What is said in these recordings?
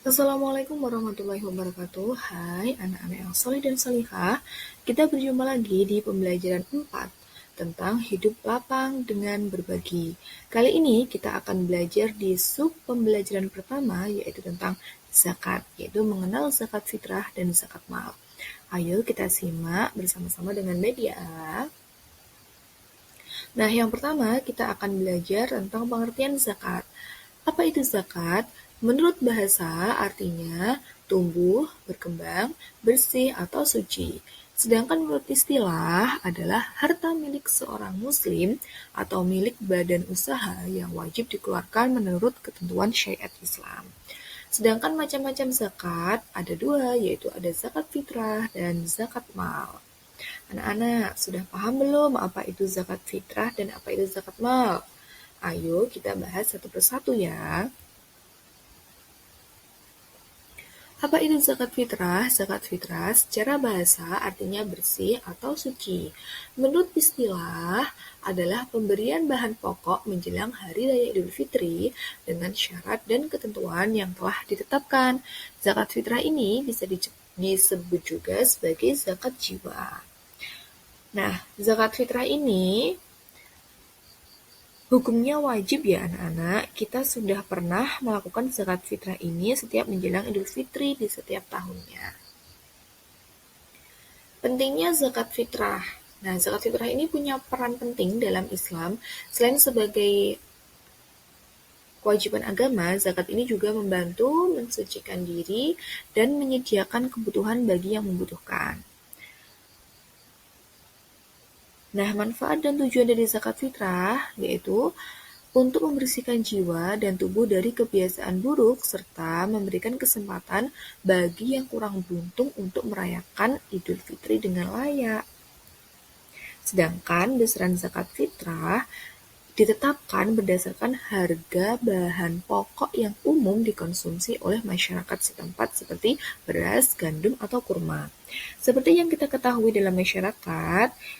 Assalamualaikum warahmatullahi wabarakatuh. Hai anak-anak yang soleh dan solihah. Kita berjumpa lagi di pembelajaran 4 tentang hidup lapang dengan berbagi. Kali ini kita akan belajar di sub pembelajaran pertama yaitu tentang zakat, yaitu mengenal zakat fitrah dan zakat mal. Ayo kita simak bersama-sama dengan baik ya. Nah, yang pertama kita akan belajar tentang pengertian zakat. Apa itu zakat? Menurut bahasa, artinya tumbuh, berkembang, bersih, atau suci. Sedangkan menurut istilah adalah harta milik seorang muslim atau milik badan usaha yang wajib dikeluarkan menurut ketentuan syariat Islam. Sedangkan macam-macam zakat ada dua, yaitu ada zakat fitrah dan zakat mal. Anak-anak, sudah paham belum apa itu zakat fitrah dan apa itu zakat mal? Ayo kita bahas satu persatu ya. Apa itu zakat fitrah? Zakat fitrah secara bahasa artinya bersih atau suci. Menurut istilah adalah pemberian bahan pokok menjelang Hari Raya Idul Fitri dengan syarat dan ketentuan yang telah ditetapkan. Zakat fitrah ini bisa disebut juga sebagai zakat jiwa. Nah, zakat fitrah ini hukumnya wajib ya anak-anak, kita sudah pernah melakukan zakat fitrah ini setiap menjelang Idul Fitri di setiap tahunnya. Pentingnya zakat fitrah. Nah, zakat fitrah ini punya peran penting dalam Islam. Selain sebagai kewajiban agama, zakat ini juga membantu mensucikan diri dan menyediakan kebutuhan bagi yang membutuhkan. Nah, manfaat dan tujuan dari zakat fitrah yaitu untuk membersihkan jiwa dan tubuh dari kebiasaan buruk serta memberikan kesempatan bagi yang kurang beruntung untuk merayakan Idul Fitri dengan layak. Sedangkan besaran zakat fitrah ditetapkan berdasarkan harga bahan pokok yang umum dikonsumsi oleh masyarakat setempat seperti beras, gandum, atau kurma. Seperti yang kita ketahui dalam masyarakat,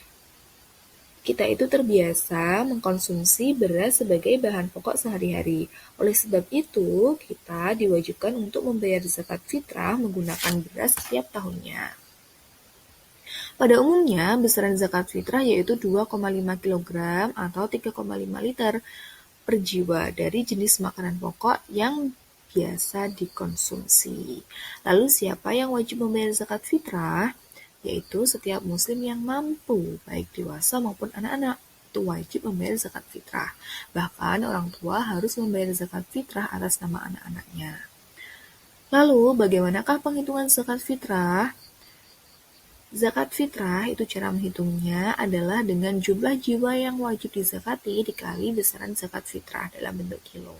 kita itu terbiasa mengkonsumsi beras sebagai bahan pokok sehari-hari. Oleh sebab itu, kita diwajibkan untuk membayar zakat fitrah menggunakan beras setiap tahunnya. Pada umumnya, besaran zakat fitrah yaitu 2,5 kg atau 3,5 liter per jiwa dari jenis makanan pokok yang biasa dikonsumsi. Lalu siapa yang wajib membayar zakat fitrah? Yaitu setiap muslim yang mampu, baik dewasa maupun anak-anak, itu wajib membayar zakat fitrah. Bahkan orang tua harus membayar zakat fitrah atas nama anak-anaknya. Lalu, bagaimanakah penghitungan zakat fitrah? Zakat fitrah itu cara menghitungnya adalah dengan jumlah jiwa yang wajib dizakati dikali besaran zakat fitrah dalam bentuk kilo.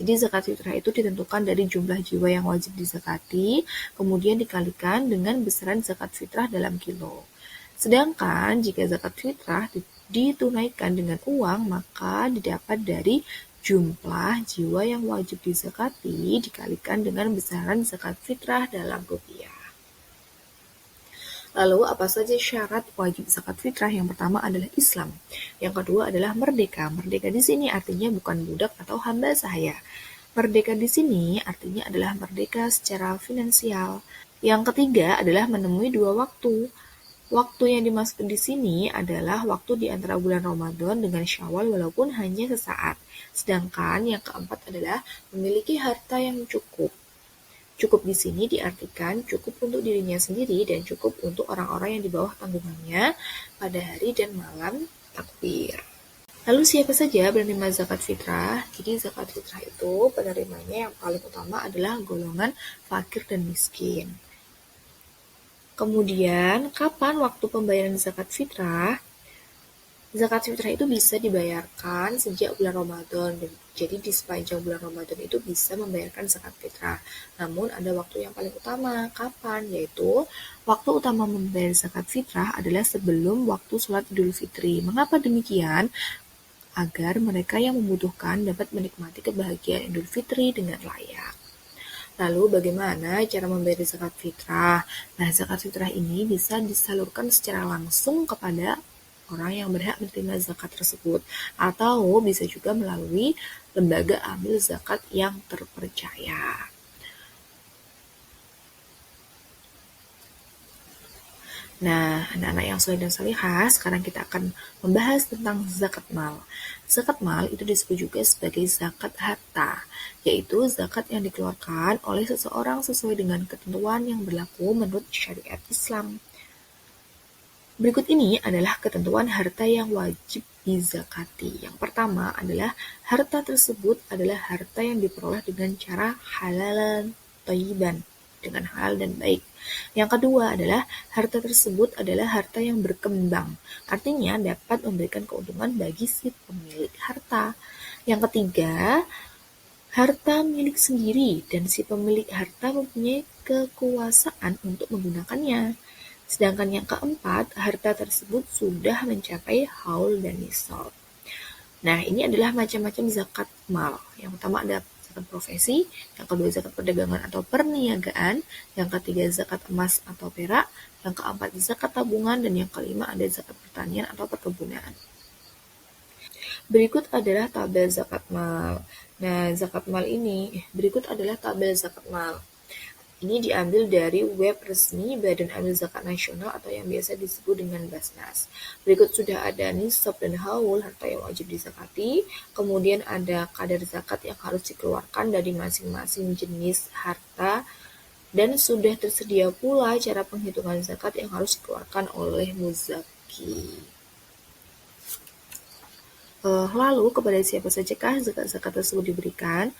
Jadi zakat fitrah itu ditentukan dari jumlah jiwa yang wajib dizakati, kemudian dikalikan dengan besaran zakat fitrah dalam kilo. Sedangkan jika zakat fitrah ditunaikan dengan uang, maka didapat dari jumlah jiwa yang wajib dizakati dikalikan dengan besaran zakat fitrah dalam rupiah. Lalu, apa saja syarat wajib zakat fitrah? Yang pertama adalah Islam. Yang kedua adalah merdeka. Merdeka di sini artinya bukan budak atau hamba sahaya. Merdeka di sini artinya adalah merdeka secara finansial. Yang ketiga adalah menemui 2 waktu. Waktu yang dimaksud di sini adalah waktu di antara bulan Ramadan dengan Syawal walaupun hanya sesaat. Sedangkan yang keempat adalah memiliki harta yang cukup. Cukup di sini diartikan cukup untuk dirinya sendiri dan cukup untuk orang-orang yang di bawah tanggungannya pada hari dan malam takbir. Lalu siapa saja penerima zakat fitrah? Jadi zakat fitrah itu penerimanya yang paling utama adalah golongan fakir dan miskin. Kemudian, kapan waktu pembayaran zakat fitrah? Zakat fitrah itu bisa dibayarkan sejak bulan Ramadan. Jadi di sepanjang bulan Ramadan itu bisa membayarkan zakat fitrah. Namun ada waktu yang paling utama. Kapan? Yaitu waktu utama membayar zakat fitrah adalah sebelum waktu sholat Idul Fitri. Mengapa demikian? Agar mereka yang membutuhkan dapat menikmati kebahagiaan Idul Fitri dengan layak. Lalu bagaimana cara membayar zakat fitrah? Nah, zakat fitrah ini bisa disalurkan secara langsung kepada orang yang berhak menerima zakat tersebut, atau bisa juga melalui lembaga amil zakat yang terpercaya. Nah, anak-anak yang soleh dan solehah, sekarang kita akan membahas tentang zakat mal. Zakat mal itu disebut juga sebagai zakat harta, yaitu zakat yang dikeluarkan oleh seseorang sesuai dengan ketentuan yang berlaku menurut syariat Islam. Berikut ini adalah ketentuan harta yang wajib dizakati. Yang pertama adalah harta tersebut adalah harta yang diperoleh dengan cara halalan thayyiban, dengan halal dan baik. Yang kedua adalah harta tersebut adalah harta yang berkembang, artinya dapat memberikan keuntungan bagi si pemilik harta. Yang ketiga, harta milik sendiri dan si pemilik harta mempunyai kekuasaan untuk menggunakannya. Sedangkan yang keempat, harta tersebut sudah mencapai haul dan nisab. Nah, ini adalah macam-macam zakat mal. Yang pertama ada zakat profesi, yang kedua zakat perdagangan atau perniagaan, yang ketiga zakat emas atau perak, yang keempat zakat tabungan, dan yang kelima ada zakat pertanian atau perkebunan. Berikut adalah tabel zakat mal. Nah, berikut adalah tabel zakat mal. Ini diambil dari web resmi Badan Amil Zakat Nasional atau yang biasa disebut dengan Basnas. Berikut sudah ada nisab dan haul, harta yang wajib dizakati. Kemudian ada kadar zakat yang harus dikeluarkan dari masing-masing jenis harta. Dan sudah tersedia pula cara penghitungan zakat yang harus dikeluarkan oleh muzaki. Lalu kepada siapa sajakah zakat-zakat tersebut diberikan?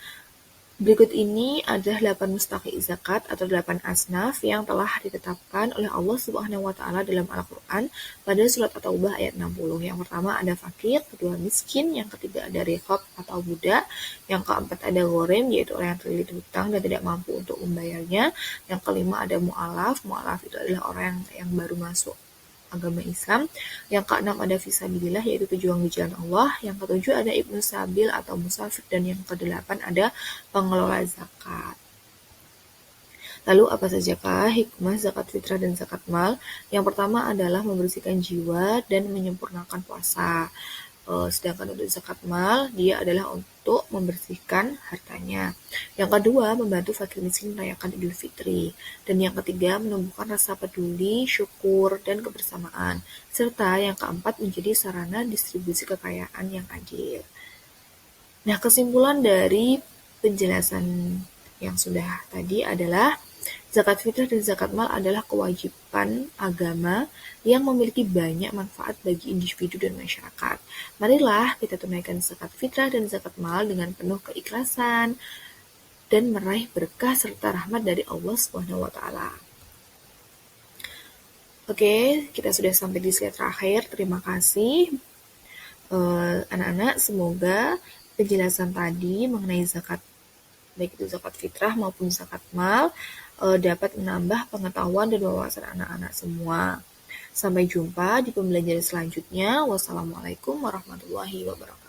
Berikut ini adalah 8 mustaqi zakat atau 8 asnaf yang telah ditetapkan oleh Allah Subhanahu wa taala dalam Al-Qur'an pada surat At-Taubah ayat 60. Yang pertama ada fakir, kedua miskin, yang ketiga ada riqab atau budak, yang keempat ada ghorim yaitu orang yang terlilit hutang dan tidak mampu untuk membayarnya, yang kelima ada mu'alaf. Mu'alaf itu adalah orang yang baru masuk agama Islam. Yang keenam ada fisabilillah yaitu pejuang di jalan Allah. Yang ketujuh ada ibnu sabil atau musafir, dan yang kedelapan ada pengelola zakat. Lalu apa sajakah hikmah zakat fitrah dan zakat mal? Yang pertama adalah membersihkan jiwa dan menyempurnakan puasa. Sedangkan untuk zakat mal, dia adalah untuk membersihkan hartanya. Yang kedua, membantu fakir miskin merayakan Idul Fitri. Dan yang ketiga, menumbuhkan rasa peduli, syukur, dan kebersamaan. Serta yang keempat, menjadi sarana distribusi kekayaan yang adil. Nah, kesimpulan dari penjelasan yang sudah tadi adalah zakat fitrah dan zakat mal adalah kewajiban agama yang memiliki banyak manfaat bagi individu dan masyarakat. Marilah kita tunaikan zakat fitrah dan zakat mal dengan penuh keikhlasan dan meraih berkah serta rahmat dari Allah Subhanahu wa taala. Oke, kita sudah sampai di slide terakhir. Terima kasih anak-anak, semoga penjelasan tadi mengenai zakat, baik itu zakat fitrah maupun zakat mal, dapat menambah pengetahuan dan wawasan anak-anak semua. Sampai jumpa di pembelajaran selanjutnya. Wassalamualaikum warahmatullahi wabarakatuh.